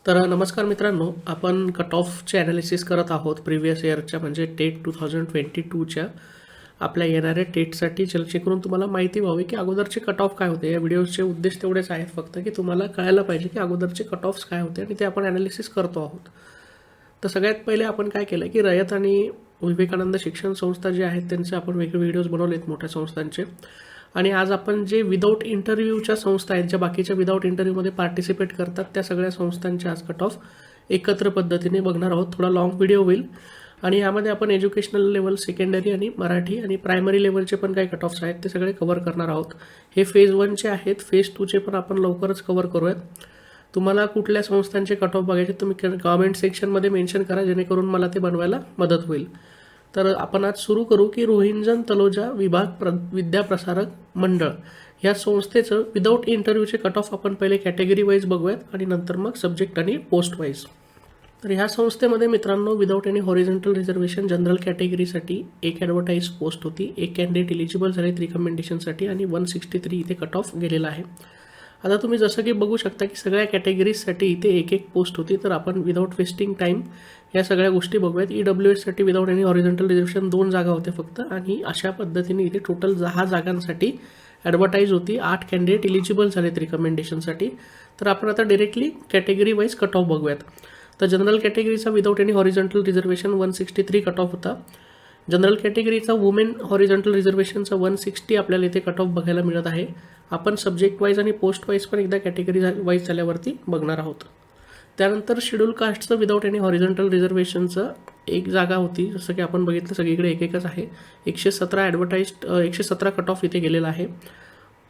तर नमस्कार मित्रांनो, आपण कट ऑफचे ॲनालिसिस करत आहोत प्रिव्हियस इयरच्या म्हणजे टेट 2022च्या आपल्या येणाऱ्या टेटसाठी जेणेकरून तुम्हाला माहिती व्हावी की अगोदरचे कट ऑफ काय होते. या व्हिडिओचे उद्देश तेवढेच आहेत फक्त की तुम्हाला कळायला पाहिजे की अगोदरचे कट ऑफ्स काय होते आणि ते आपण ॲनालिसिस करतो आहोत. तर सगळ्यात पहिले आपण काय केलं की रयत आणि विवेकानंद शिक्षण संस्था जे आहेत त्यांचे आपण वेगळे व्हिडिओज बनवलेत मोठ्या संस्थांचे. आणि आज आपण जे विदाऊट इंटरव्ह्यूच्या संस्था आहेत, ज्या बाकीच्या विदाऊट इंटरव्ह्यूमध्ये पार्टिसिपेट करतात, त्या सगळ्या संस्थांचे आज कट ऑफ एकत्र पद्धतीने बघणार आहोत. थोडा लाँग व्हिडिओ होईल आणि यामध्ये आपण एज्युकेशनल लेवल, सेकंडरी आणि मराठी आणि प्रायमरी लेवलचे पण काही कट ऑफ्स आहेत ते सगळे कव्हर करणार आहोत. हे फेज 1चे आहेत, फेज 2चे पण आपण लवकरच कव्हर करूयात. तुम्हाला कुठल्या संस्थांचे कट ऑफ बघायचे तुम्ही कमेंट सेक्शनमध्ये मेन्शन करा, जेणेकरून मला ते बनवायला मदत होईल. तर आपण आज सुरू करू की रोहिंजन तलोजा विभाग विद्याप्रसारक मंडळ या संस्थेचं विदाऊट इंटरव्ह्यूचे कट ऑफ आपण पहिले कॅटेगरी वाईज बघूयात आणि नंतर मग सब्जेक्ट आणि पोस्ट वाईज. तर ह्या संस्थेमध्ये मित्रांनो without any horizontal reservation general कॅटेगरीसाठी एक ॲडव्हर्टाईज पोस्ट होती, एक कॅन्डिडेट इलिजिबल झाले रिकमेंडेशनसाठी आणि 163 इथे कट ऑफ गेलेला आहे. आता तुम्ही जसं की बघू शकता की सगळ्या कॅटेगरीजसाठी इथे एक एक पोस्ट होती. तर आपण विदाऊट वेस्टिंग टाईम या सगळ्या गोष्टी बघूयात. EWSसाठी विदाऊट एनी हॉरिझॉन्टल रिझर्वेशन 2 जागा होत्या फक्त आणि अशा पद्धतीने इथे टोटल 10 जागांसाठी ॲडव्हर्टाईज होती. 8 कॅन्डिडेट इलिजिबल झालेत रिकमेंडेशनसाठी. तर आपण आता directly category wise cut off बघूयात. तर जनरल कॅटेगरीचा without any horizontal reservation 163 cut off होता. जनरल कॅटेगरीचा वुमेन हॉरिझॉन्टल रिझर्वेशनचा 160 आपल्याला इथे कट ऑफ बघायला मिळत आहे. आपण सब्जेक्ट वाईज आणि पोस्ट वाईज पण एकदा कॅटेगरी वाईज झाल्यावरती बघणार आहोत. त्यानंतर शेड्यूल कास्टचं विदाऊट एनी हॉरिझॉन्टल रिझर्वेशनचं एक जागा होती, जसं की आपण बघितलं सगळीकडे एक एकच आहे. 117 ॲडव्हर्टाईज्ड 117 कट ऑफ इथे गेलेला आहे.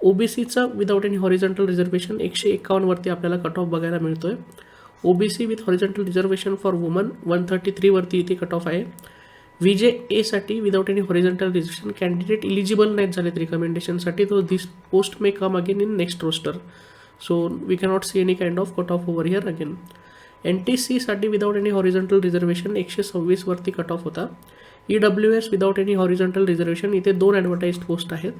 OBCचं विदाऊट एनी हॉरिझॉन्टल रिझर्वेशन 151 वरती आपल्याला कट ऑफ बघायला मिळतोय. OBC with horizontal reservation for woman 133 वरती इथे कट ऑफ आहे. VJA साठी without any horizontal reservation candidate eligible नाहीत झालेत रिकमेंडेशनसाठी, तो this post may come again in next roster. So we cannot see any kind of cut off over here again. NTC साठी without any horizontal reservation 126 वरती cut off होता. EWS without any horizontal reservation इथे 2 advertised post आहेत,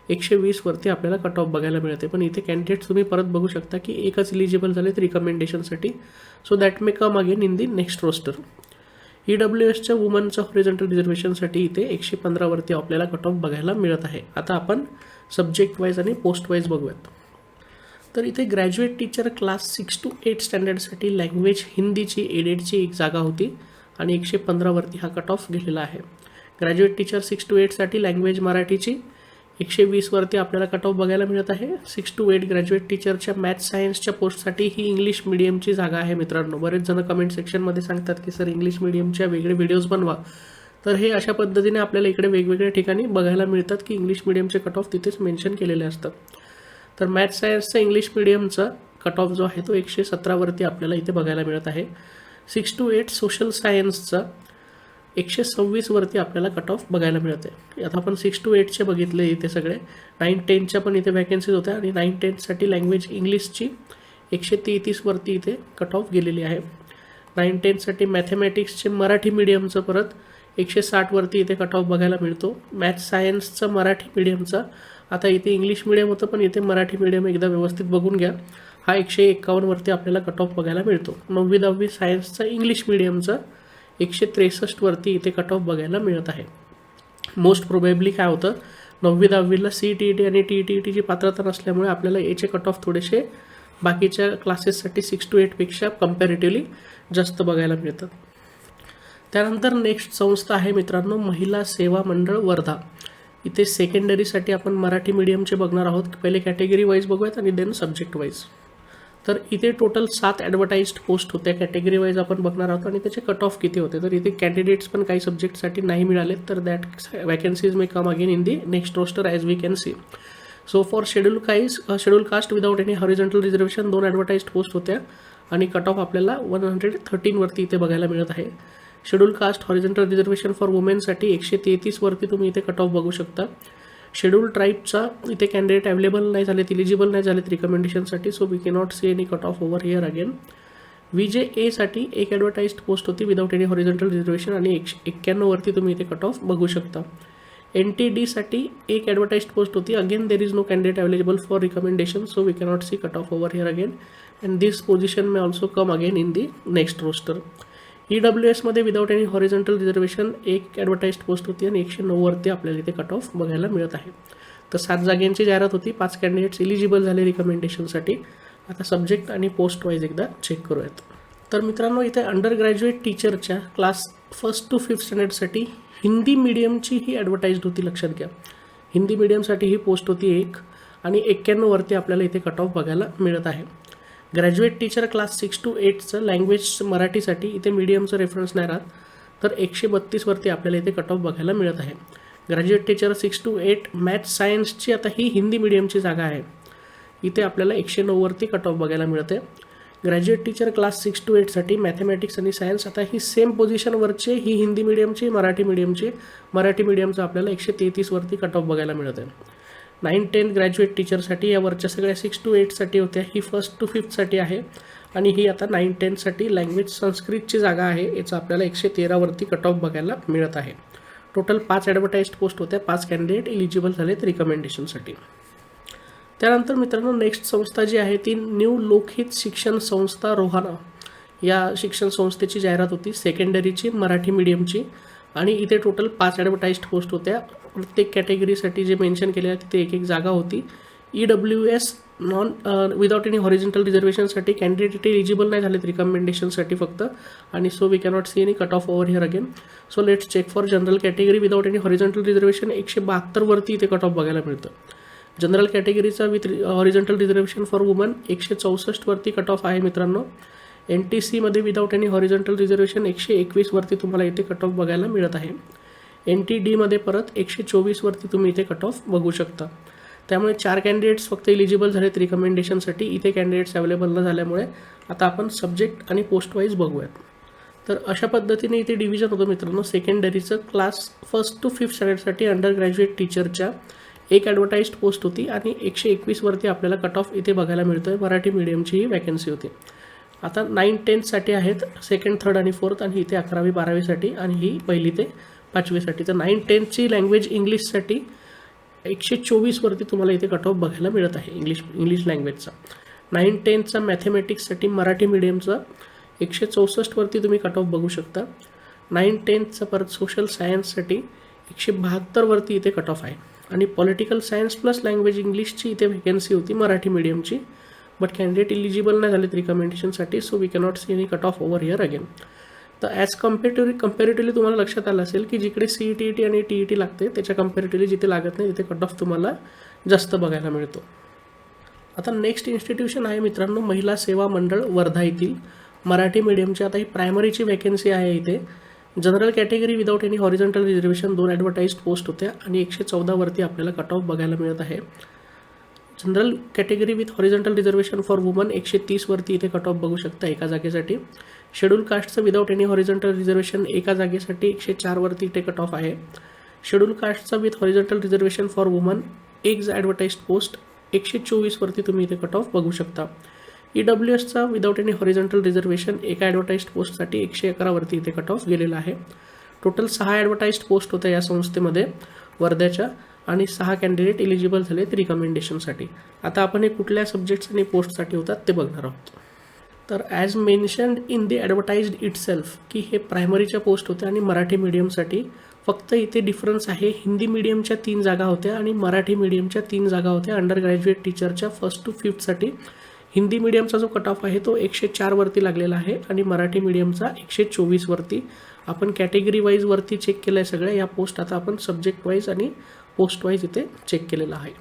120 वरती आपल्याला cut off बघायला मिळते. पण इथे कॅन्डिडेट्स तुम्ही परत बघू शकता की एकच इलिजिबल झालेत रिकमेंडेशनसाठी. So that may come again in the next roster. EWSच्या वुमनचं हॉरिझॉन्टल रिझर्वेशनसाठी इथे 115 वरती आपल्याला कट ऑफ बघायला मिळत आहे. आता आपण सब्जेक्ट वाईज आणि पोस्ट वाईज बघूयात. तर इथे ग्रॅज्युएट टीचर क्लास 6 to 8 स्टँडर्डसाठी लँग्वेज हिंदीची एडेडची एक जागा होती आणि 115 वरती हा कट ऑफ गेलेला आहे. ग्रॅज्युएट टीचर 6 to 8 साठी लँग्वेज मराठीची 120 वरती आपल्याला कट ऑफ बघायला मिळत आहे. 6 to 8 ग्रॅज्युएट टीचरच्या मॅथ्स सायन्सच्या पोस्टसाठी ही इंग्लिश मिडियमची जागा आहे मित्रांनो. बरेच जण कमेंट सेक्शनमध्ये सांगतात की सर इंग्लिश मिडियमच्या वेगळे व्हिडिओज बनवा. तर हे अशा पद्धतीने आपल्याला इकडे वेगवेगळ्या ठिकाणी बघायला मिळतात की इंग्लिश मिडियमचे कट ऑफ तिथेच मेन्शन केलेले असतात. तर मॅथ्स सायन्सचा इंग्लिश मिडियमचा कट ऑफ जो आहे तो 117 वरती आपल्याला इथे बघायला मिळत आहे. 6 to 8 सोशल सायन्सचा 126 वरती आपल्याला कट ऑफ बघायला मिळत आहे. आता आपण 6 to 8चे बघितले इथे सगळे. 9-10च्या पण इथे वॅकन्सीज होत्या आणि 9-10साठी लँग्वेज इंग्लिशची 133 वरती इथे कट ऑफ गेलेली आहे. 9-10साठी मॅथमॅटिक्सचे मराठी मीडियमचं परत 160 वरती इथे कट ऑफ बघायला मिळतो. मॅथ्स सायन्सचं मराठी मीडियमचा, आता इथे इंग्लिश मिडियम होतं पण इथे मराठी मीडियम एकदा व्यवस्थित बघून घ्या, हा 151 वरती आपल्याला कट ऑफ बघायला मिळतो. 9वी-10वी सायन्सचा इंग्लिश मिडियमचा 163 वरती इथे कट ऑफ बघायला मिळत आहे. मोस्ट प्रोबेबली काय होतं, 9वी-10वीला CTET आणि TTETची पात्रता नसल्यामुळे आपल्याला याचे कट ऑफ थोडेसे बाकीच्या क्लासेससाठी 6 to 8 पेक्षा कम्पॅरेटिव्हली जास्त बघायला मिळतात. त्यानंतर नेक्स्ट संस्था आहे मित्रांनो महिला सेवा मंडळ वर्धा. इथे सेकंडरीसाठी आपण मराठी मीडियमचे बघणार आहोत. पहिले कॅटेगरी वाईज बघूयात आणि देन सब्जेक्ट वाईज. तर इथे टोटल 7 ॲडव्हर्टाईज्ड पोस्ट होत्या. कॅटेगरी वाईज आपण बघणार आहोत आणि त्याचे कट ऑफ किती होते. तर इथे कॅन्डिडेट्स पण काही सब्जेक्टसाठी नाही मिळालेत, तर that vacancies may come again in the next roster as we can see. So for schedule caste without any horizontal reservation 2 advertised post होत्या आणि कट ऑफ आपल्याला 113 वरती इथे बघायला मिळत आहे. Schedule caste horizontal reservation for वुमेनसाठी 133 वरती तुम्ही इथे कट ऑफ बघू शकता. शेड्यूल ट्राईबचा इथे कॅन्डिडेट अवेलेबल नाही झालेत, इलिजिबल नाही झालेत रिकमेंडेशनसाठी, so we cannot see any cut off over here again. VJA साठी एक ॲडव्हर्टाईज्ड पोस्ट होती विदाऊट एनी हॉरिझॉन्टल रिझर्वेशन आणि 191 वरती तुम्ही इथे कट ऑफ बघू शकता. NTD साठी एक ॲडव्हर्टाईज्ड पोस्ट होती, again there is no candidate available for recommendation, so we cannot see cut off over here again. And this position may also come again in the next roster. EWSमध्ये without any horizontal reservation एक advertised post होती आणि 109वरती आपल्याला इथे cut off बघायला मिळत आहे. तर 7 जागांची जाहिरात होती, 5 कॅन्डिडेट्स इलिजिबल झाले रिकमेंडेशनसाठी. आता सब्जेक्ट आणि पोस्ट वाईज एकदा चेक करूयात. तर मित्रांनो, इथे अंडर ग्रॅज्युएट टीचरच्या क्लास 1st to 5th स्टँडर्डसाठी हिंदी मीडियमची ही ॲडव्हर्टाइज्ड होती, लक्षात घ्या. हिंदी मीडियमसाठी ही पोस्ट होती 1 आणि 91वरती आपल्याला इथे कट ऑफ बघायला मिळत आहे. ग्रॅज्युएट टीचर क्लास 6 to 8चं लँग्वेज मराठीसाठी इथे मीडियमचं रेफरन्स नाही राहत, तर 132वरती आपल्याला इथे कट ऑफ बघायला मिळत आहे. ग्रॅज्युएट टीचर 6 to 8 मॅथ्स सायन्सची आता ही हिंदी मीडियमची जागा आहे, इथे आपल्याला 109वरती कट ऑफ बघायला मिळते. ग्रॅज्युएट टीचर क्लास 6 to 8साठी मॅथमॅटिक्स आणि सायन्स आता ही सेम पोझिशनवरचे, ही हिंदी मीडियमची, मराठी मीडियमची. मराठी मीडियमचं आपल्याला 133वरती कट ऑफ बघायला मिळत आहे. 9-10 ग्रॅज्युएट टीचरसाठी या वरच्या सगळ्या 6 to 8साठी होत्या, ही 1st to 5thसाठी आहे आणि ही आता 9-10साठी लँग्वेज संस्कृतची जागा आहे, याचं आपल्याला 113वरती कट ऑफ बघायला मिळत आहे. टोटल 5 ॲडव्हर्टाइज्ड पोस्ट होत्या, 5 कॅन्डिडेट इलिजिबल झालेत रिकमेंडेशनसाठी. त्यानंतर मित्रांनो, नेक्स्ट संस्था जी आहे ती न्यू लोकहित शिक्षण संस्था रोहाणा या शिक्षण संस्थेची जाहिरात होती, सेकंडरीची मराठी मीडियमची. आणि इथे टोटल 5 ॲडव्हर्टाइज्ड पोस्ट होत्या. प्रत्येक कॅटेगरीसाठी जे मेन्शन केले आहे तिथे एक जागा होती. EWS non without any horizontal रिझर्वेशनसाठी कॅन्डिडेट इलिजिबल नाही झालेत रिकमेंडेशनसाठी फक्त, आणि so we cannot see any cut off over here again. So let's check for general category without any horizontal reservation. 172वरती इथे कट ऑफ बघायला मिळतं. जनरल कॅटेगरीचा with horizontal reservation for woman 164वरती कट ऑफ आहे मित्रांनो. NTCमध्ये विदाउट एनी हॉरिझॉन्टल रिझर्वेशन 121वरती तुम्हाला इथे कट ऑफ बघायला मिळत आहे. NTDमध्ये परत 124वरती तुम्ही इथे कट ऑफ बघू शकता. त्यामुळे 4 कॅन्डिडेट्स फक्त इलिजिबल झालेत रिकमेंडेशनसाठी. इथे कॅन्डिडेट्स अवेलेबल न झाल्यामुळे आता आपण सब्जेक्ट आणि पोस्ट वाईज बघूयात. तर अशा पद्धतीने इथे डिव्हिजन होतं मित्रांनो. सेकंडरीचं क्लास 1st to 5th स्टँडर्डसाठी अंडर ग्रॅज्युएट टीचरच्या एक ॲडव्हर्टाइज्ड पोस्ट होती आणि 121वरती आपल्याला कट ऑफ इथे बघायला मिळतो आहे. मराठी मीडियमची ही वॅकन्सी होती. आता 9-10साठी आहेत 2nd, 3rd आणि 4th, आणि इथे 11वी 12वीसाठी आणि ही 1ली ते 5वीसाठी. तर 9-10ची लँग्वेज इंग्लिशसाठी 124वरती तुम्हाला इथे कट ऑफ बघायला मिळत आहे इंग्लिश लँग्वेजचा. 9-10चा मॅथमॅटिक्ससाठी मराठी मीडियमचा 164वरती तुम्ही कट ऑफ बघू शकता. 9-10चा परत सोशल सायन्ससाठी 172वरती इथे कट ऑफ आहे. आणि पॉलिटिकल सायन्स प्लस लँग्वेज इंग्लिशची इथे व्हॅकन्सी होती मराठी मीडियमची, बट कॅन्डिडेट इलिजिबल नाही झालेत रिकमेंडेशनसाठी, so we cannot see any cut off over here again. तर ॲज कम्पॅरेटिव्हली तुम्हाला लक्षात आलं असेल की जिकडे CET आणि TET लागते त्याच्या कम्पॅरेटिव्हली जिथे लागत नाही तिथे कट ऑफ तुम्हाला जास्त बघायला मिळतो. आता नेक्स्ट इन्स्टिट्यूशन आहे मित्रांनो महिला सेवा मंडळ वर्धा येथील मराठी मीडियमची. आता ही प्रायमरीची वॅकन्सी आहे. इथे general category without any horizontal reservation 2 advertised post होत्या आणि 114वरती आपल्याला कट ऑफ बघायला मिळत आहे. General category with horizontal reservation for woman 130वरती इथे कट ऑफ बघू शकता एका जागेसाठी. शेड्यूल कास्टचं विदाउट एनी हॉरिझॉन्टल रिझर्वेशन एका जागेसाठी 104वरती इथे कट ऑफ आहे. शेड्यूल कास्टचं with horizontal reservation for woman एक ॲडव्हर्टाइज्ड पोस्ट 124वरती तुम्ही इथे कट ऑफ बघू शकता. EWSचा विदाउट एनी हॉरिझॉन्टल रिझर्वेशन एका ॲडव्हर्टाइज्ड पोस्टसाठी 111वरती इथे कट ऑफ गेलेला आहे. टोटल 6 ॲडव्हर्टाइज्ड पोस्ट होत्या या संस्थेमध्ये वर्ध्याच्या आणि 6 कॅन्डिडेट इलिजिबल झालेत रिकमेंडेशनसाठी. आता आपण हे कुठल्या सब्जेक्ट्स आणि पोस्टसाठी होतात ते बघणार आहोत. तर as mentioned in the advertised itself की हे प्रायमरीच्या पोस्ट होत्या आणि मराठी मीडियमसाठी. फक्त इथे डिफरन्स आहे, हिंदी मीडियमच्या 3 जागा होत्या आणि मराठी मीडियमच्या 3 जागा होत्या अंडर ग्रॅज्युएट टीचरच्या 1st to 5thसाठी. हिंदी मीडियमचा जो कट ऑफ आहे तो 104वरती लागलेला आहे आणि मराठी मीडियमचा 124वरती. आपण कॅटेगरी वाईज वरती चेक केलं आहे सगळ्या या पोस्ट. आता आपण सब्जेक्ट वाईज आणि पोस्ट वाईज इथे चेक केलेलं आहे.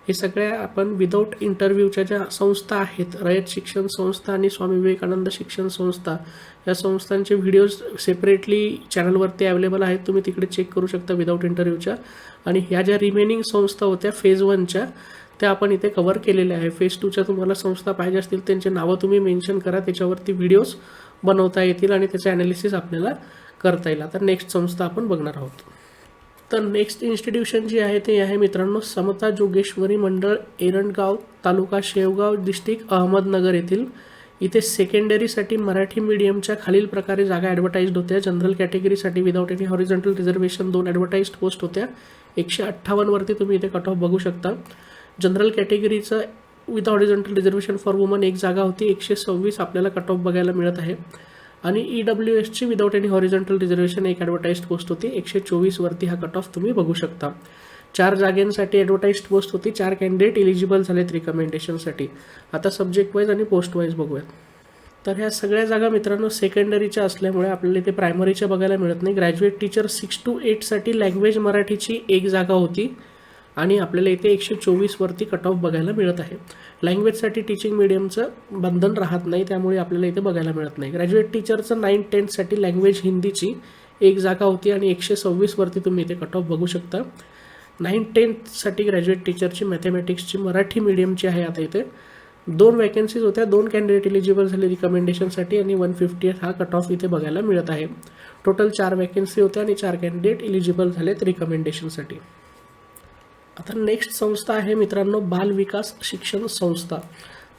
हे सगळ्या आपण विदाऊट इंटरव्ह्यूच्या ज्या संस्था आहेत, रयत शिक्षण संस्था आणि स्वामी विवेकानंद शिक्षण संस्था, या संस्थांचे व्हिडिओज सेपरेटली चॅनलवरती अवेलेबल आहेत, तुम्ही तिकडे चेक करू शकता विदाऊट इंटरव्ह्यूच्या. आणि ह्या ज्या रिमेनिंग संस्था होत्या फेज 1च्या त्या आपण इथे कव्हर केलेल्या आहे. फेज 2च्या तुम्हाला संस्था पाहिजे असतील त्यांचे नावं तुम्ही मेन्शन करा, त्याच्यावरती व्हिडिओज बनवता येतील आणि त्याचे ॲनालिसिस आपल्याला करता येईल. आता नेक्स्ट संस्था आपण बघणार आहोत. तर नेक्स्ट इन्स्टिट्यूशन जी आहे ते आहे मित्रांनो समता जोगेश्वरी मंडळ एरंडगाव तालुका शेवगाव डिस्ट्रिक्ट अहमदनगर येथील. इथे सेकंडरीसाठी मराठी मीडियमच्या खालील प्रकारे जागा ॲडव्हर्टाइज्ड होत्या. जनरल कॅटेगरीसाठी without any horizontal reservation 2 advertised post होत्या. 158वरती तुम्ही इथे कट ऑफ बघू शकता. जनरल कॅटेगरीचं with horizontal reservation for woman एक जागा होती, 126 आपल्याला कट ऑफ बघायला मिळत आहे. आणि EWSची विदाउट एनी हॉरिझॉन्टल रिझर्वेशन एक ॲडव्हर्टाइज्ड पोस्ट होती, 124 वरती हा कट ऑफ तुम्ही बघू शकता. 4 जागांसाठी ॲडव्हर्टाइज्ड पोस्ट होती, 4 कॅन्डिडेट एलिजिबल झालेत रिकमेंडेशनसाठी. आता सब्जेक्ट वाईज आणि पोस्ट वाईज बघूयात. तर ह्या सगळ्या जागा मित्रांनो सेकंडरीच्या असल्यामुळे आपल्याला इथे प्रायमरीच्या बघायला मिळत नाही. ग्रॅज्युएट टीचर 6 to 8 साठी लँग्वेज मराठीची एक जागा होती आणि आपल्याला इथे 124 वरती कट ऑफ बघायला मिळत आहे. लँग्वेजसाठी टीचिंग मीडियमचं बंधन राहत नाही, त्यामुळे आपल्याला इथे बघायला मिळत नाही. ग्रॅज्युएट टीचरचं 9-10 साठी लँग्वेज हिंदीची एक जागा होती आणि 126 वरती तुम्ही इथे कट ऑफ बघू शकता. 9-10 साठी ग्रॅज्युएट टीचरची मॅथमॅटिक्सची मराठी मीडियमची आहे. आता इथे 2 वॅकन्सीज होत्या, 2 कॅन्डिडेट एलिजिबल झाले रिकमेंडेशनसाठी आणि 150 हा कट ऑफ इथे बघायला मिळत आहे. टोटल 4 वॅकन्सी होत्या आणि 4 कॅन्डिडेट एलिजिबल झालेत रिकमेंडेशनसाठी. आता नेक्स्ट संस्था आहे मित्रांनो बाल विकास शिक्षण संस्था.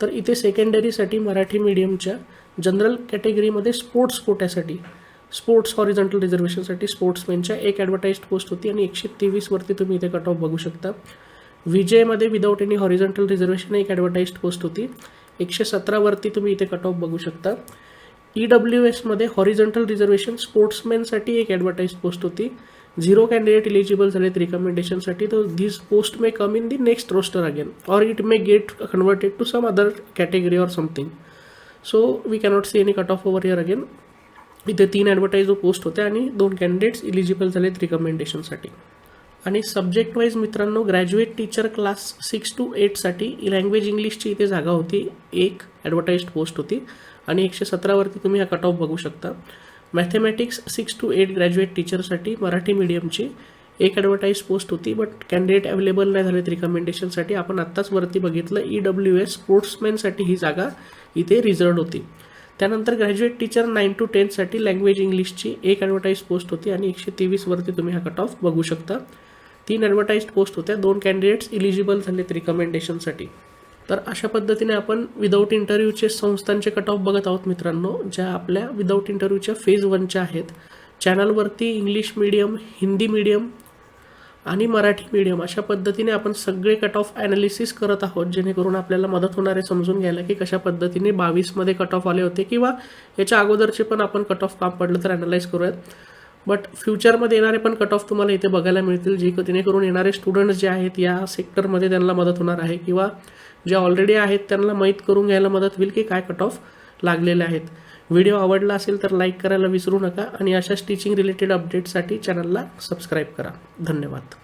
तर इथे सेकंडरीसाठी मराठी मीडियमच्या जनरल कॅटेगरीमध्ये स्पोर्ट्स कोट्यासाठी स्पोर्ट्स हॉरिझॉन्टल रिझर्वेशनसाठी स्पोर्ट्समॅनच्या एक ॲडव्हर्टाइज्ड पोस्ट होती आणि 123 वरती तुम्ही इथे कट ऑफ बघू शकता. विजयमध्ये विदाउट एनी हॉरिझॉन्टल रिझर्वेशन एक ॲडव्हर्टाइज्ड पोस्ट होती, 117 वरती तुम्ही इथे कट ऑफ बघू शकता. EWSमध्ये हॉरिझॉन्टल रिझर्वेशन स्पोर्ट्समॅनसाठी एक ॲडव्हर्टाइज्ड पोस्ट होती, 0 कॅन्डिडेट एलिजिबल झालेत रिकमेंडेशनसाठी. तर this post may come in the next roster again or it may get converted to some other category or something. So we cannot see any cut off over here again. इथे 3 advertise post होत्या आणि 2 candidates eligible झालेत रिकमेंडेशनसाठी. आणि subject wise मित्रांनो graduate teacher class 6 to 8 साठी language इंग्लिशची इथे जागा होती, एक ॲडव्हर्टाइज्ड पोस्ट होती आणि 117 वरती तुम्ही हा कट ऑफ बघू शकता. मॅथमॅटिक्स 6 to 8 ग्रॅज्युएट टीचरसाठी मराठी मीडियमची एक ॲडव्हर्टाइज्ड पोस्ट होती, बट कॅन्डिडेट अवेलेबल नाही झालेत रिकमेंडेशनसाठी. आपण आत्ताच वरती बघितलं EWS स्पोर्ट्समॅनसाठी ही जागा इथे रिझर्व्ड होती. त्यानंतर ग्रॅज्युएट टीचर 9 to 10 साठी लँग्वेज इंग्लिशची एक ॲडव्हर्टाइज्ड पोस्ट होती आणि 123 वरती तुम्ही हा कट ऑफ बघू शकता. 3 ॲडव्हर्टाइज्ड पोस्ट होत्या, 2 कॅन्डिडेट्स एलिजिबल झालेत रिकमेंडेशनसाठी. तर अशा पद्धतीने आपण विदाऊट इंटरव्ह्यूचे संस्थांचे कट ऑफ बघत आहोत मित्रांनो, ज्या आपल्या विदाऊट इंटरव्ह्यूच्या फेज 1च्या आहेत. चॅनलवरती इंग्लिश मीडियम, हिंदी मीडियम आणि मराठी मीडियम अशा पद्धतीने आपण सगळे कट ऑफ ॲनालिसिस करत आहोत, जेणेकरून आपल्याला मदत होणार आहे समजून घ्यायला की कशा पद्धतीने 22मध्ये कट ऑफ आले होते किंवा याच्या अगोदरचे पण आपण कट ऑफ काम पडलं तर ॲनालाइज करूयात. बट फ्युचरमध्ये येणारे पण कट ऑफ तुम्हाला इथे बघायला मिळतील, जेणेकरून येणारे स्टुडंट्स जे आहेत या सेक्टरमध्ये त्यांना मदत होणार आहे किंवा जे ऑलरेडी आहेत त्यांना माहीत करून घ्यायला मदत होईल की काय कट ऑफ लागलेले आहेत. व्हिडिओ आवडला असेल तर लाईक करायला विसरू नका आणि अशाच टीचिंग रिलेटेड अपडेट्ससाठी चॅनलला सबस्क्राईब करा. धन्यवाद.